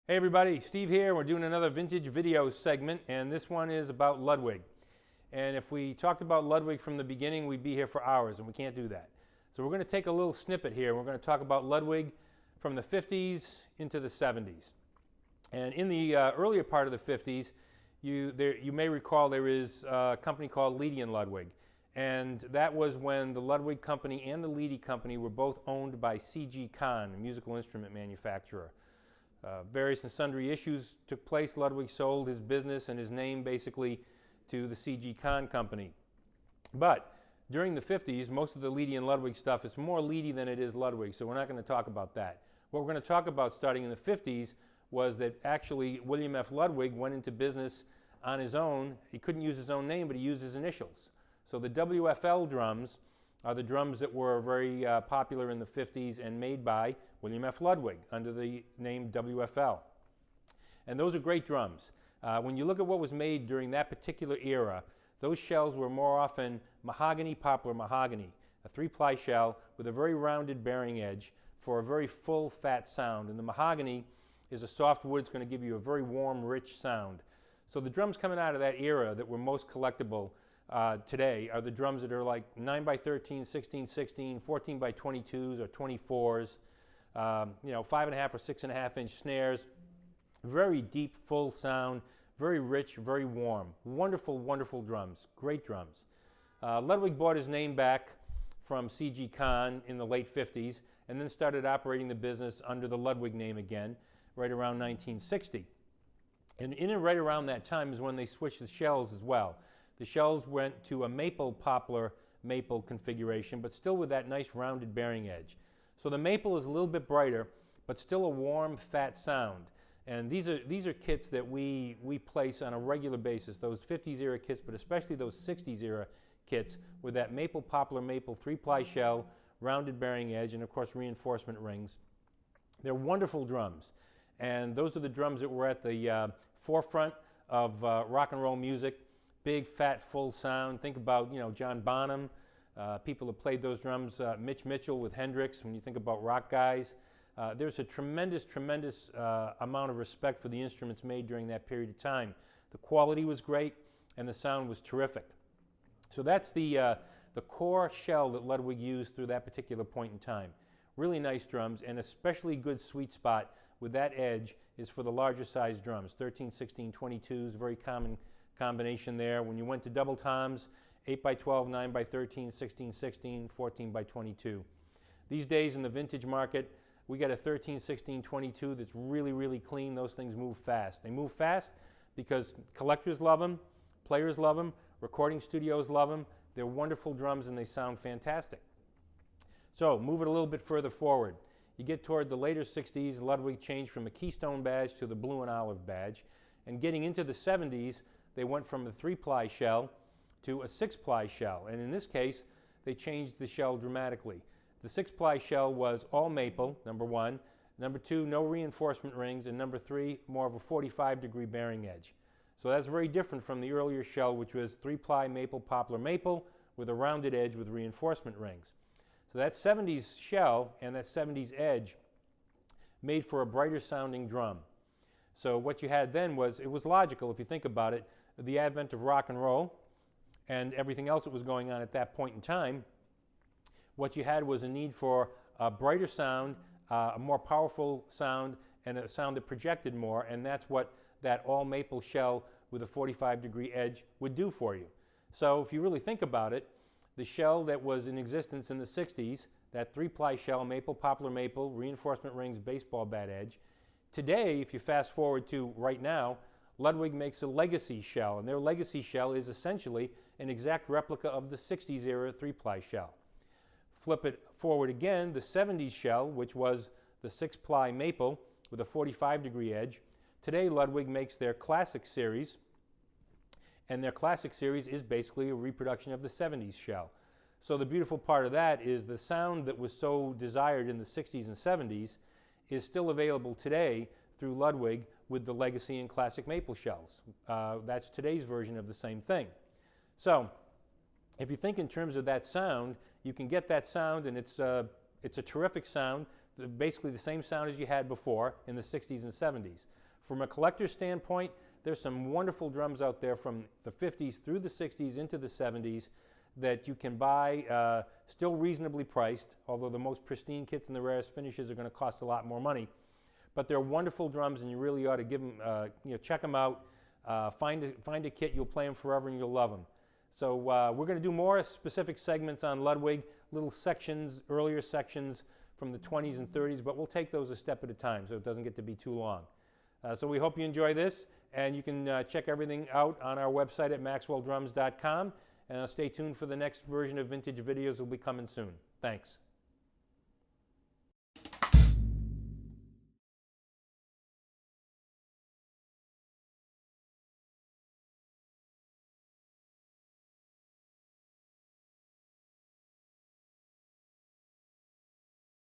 Hey everybody, Steve here. We're doing another vintage video segment, and this one is about Ludwig. And if we talked about Ludwig from the beginning, we'd be here for hours, and we can't do that. So we're going to take a little snippet here. We're going to talk about Ludwig from the 50s into the 70s. And in the earlier part of the 50s, you may recall there is a company called Leedy and Ludwig. And that was when the Ludwig Company and the Leedy Company were both owned by C.G. Kahn, a musical instrument manufacturer. Various and sundry issues took place. Ludwig sold his business and his name basically to the C.G. Kahn Company. But during the 50s, most of the Leedy and Ludwig stuff, it's more Leedy than it is Ludwig, so we're not going to talk about that. What we're going to talk about starting in the 50s was that actually William F. Ludwig went into business on his own. He couldn't use his own name, but he used his initials. So the WFL drums are the drums that were very popular in the 50s and made by William F. Ludwig under the name WFL. And those are great drums. When you look at what was made during that particular era, those shells were more often mahogany, poplar mahogany, a 3-ply shell with a very rounded bearing edge for a very full, fat sound. And the mahogany is a soft wood. It's going to give you a very warm, rich sound. So the drums coming out of that era that were most collectible today are the drums that are like 9x13, 16x16, 14x22s or 24s, 5.5 or 6.5 inch snares, very deep, full sound, very rich, very warm. Wonderful, wonderful drums, great drums. Ludwig bought his name back from C.G. Kahn in the late 50s and then started operating the business under the Ludwig name again right around 1960. And in and right around that time is when they switched the shells as well. The shells went to a maple, poplar, maple configuration, but still with that nice rounded bearing edge. So the maple is a little bit brighter, but still a warm, fat sound. And these are kits that we place on a regular basis, those 50s era kits, but especially those 60s era kits with that maple, poplar, maple 3-ply shell, rounded bearing edge, and of course reinforcement rings. They're wonderful drums. And those are the drums that were at the forefront of rock and roll music. Big, fat, full sound. Think about, John Bonham, people that played those drums, Mitch Mitchell with Hendrix. When you think about rock guys, there's a tremendous, tremendous amount of respect for the instruments made during that period of time. The quality was great, and the sound was terrific. So that's the core shell that Ludwig used through that particular point in time. Really nice drums, and especially good sweet spot with that edge is for the larger size drums, 13, 16, 22s, very common combination there. When you went to double toms, 8x12, 9x13, 16x16, 14x22. These days in the vintage market, we got a 13, 16, 22 that's really, really clean. Those things move fast. They move fast because collectors love them, players love them, recording studios love them. They're wonderful drums and they sound fantastic. So move it a little bit further forward. You get toward the later 60s, Ludwig changed from a Keystone badge to the blue and olive badge. And getting into the 70s, they went from a 3-ply shell to a 6-ply shell. And in this case, they changed the shell dramatically. The 6-ply shell was all maple, number one. Number two, no reinforcement rings. And number three, more of a 45-degree bearing edge. So that's very different from the earlier shell, which was 3-ply maple, poplar, maple, with a rounded edge with reinforcement rings. So that 70s shell and that 70s edge made for a brighter sounding drum. So what you had then was, it was logical if you think about it, the advent of rock and roll and everything else that was going on at that point in time. What you had was a need for a brighter sound, a more powerful sound, and a sound that projected more, and that's what that all maple shell with a 45-degree edge would do for you. So if you really think about it, the shell that was in existence in the 60s, that 3-ply shell, maple, poplar, maple, reinforcement rings, baseball bat edge. Today, if you fast forward to right now, Ludwig makes a legacy shell, and their legacy shell is essentially an exact replica of the 60s era 3-ply shell. Flip it forward again, the 70s shell, which was the 6-ply maple with a 45-degree edge. Today, Ludwig makes their classic series, and their classic series is basically a reproduction of the 70s shell. So the beautiful part of that is the sound that was so desired in the 60s and 70s is still available today through Ludwig with the legacy and classic maple shells. That's today's version of the same thing. So if you think in terms of that sound, you can get that sound, and it's a terrific sound. basically the same sound as you had before in the 60s and 70s. From a collector's standpoint, there's some wonderful drums out there from the 50s through the 60s into the 70s that you can buy, still reasonably priced, although the most pristine kits and the rarest finishes are going to cost a lot more money. But they're wonderful drums, and you really ought to give them, check them out. Find a kit, you'll play them forever and you'll love them. So we're going to do more specific segments on Ludwig, little sections, earlier sections from the 20s and 30s, but we'll take those a step at a time so it doesn't get to be too long. So we hope you enjoy this, and you can check everything out on our website at maxwelldrums.com, and stay tuned for the next version of Vintage Videos will be coming soon. Thanks.